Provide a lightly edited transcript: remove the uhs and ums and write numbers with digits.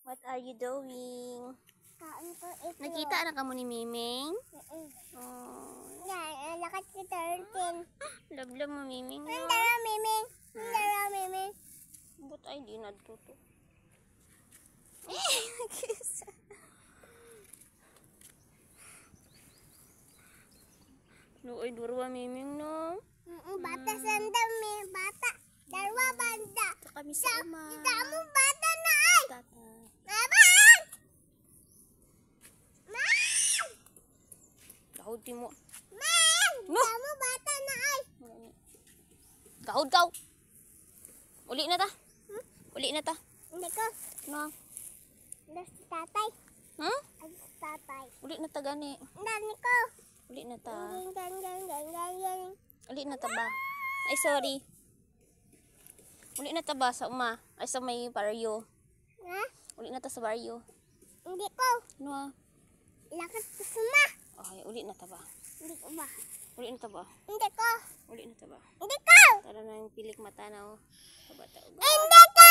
What are you doing? Kain ko ito. Nakita na ka mo ni Miming? Oh. Yan, lakat si 13. Love mo Miming. Nandara, Miming. Nandara, Miming. But ay di na tuto. Luoy durwa Miming no. Bata sandal, may bata. Darwa banda. Ito kami sa uma. Damo bata na ay. Tata. Mama! Kahod ti mo. Man! No. Damo bata na ay. Kahod kaw. Uli na ta. Uli na ta. Hindi ko. No. Hindi si tatay. Hmm? Ay, si tatay. Uli na ta gani. Hindi ko. Uli na ta. Gang. Uli na ta ba? Ay sorry. Uli na ta ba sa uma? Ay sa may baryo. Ha? Uli na ta sa baryo. Hindi ko. No. Lakat ko suma. Ay, uli na ta ba? Hindi ko ba? Uli na ta ba? Hindi ko. Uli na ta ba? Hindi ko. Tara na yung pilik mata na oh. Kabata. Hindi ko.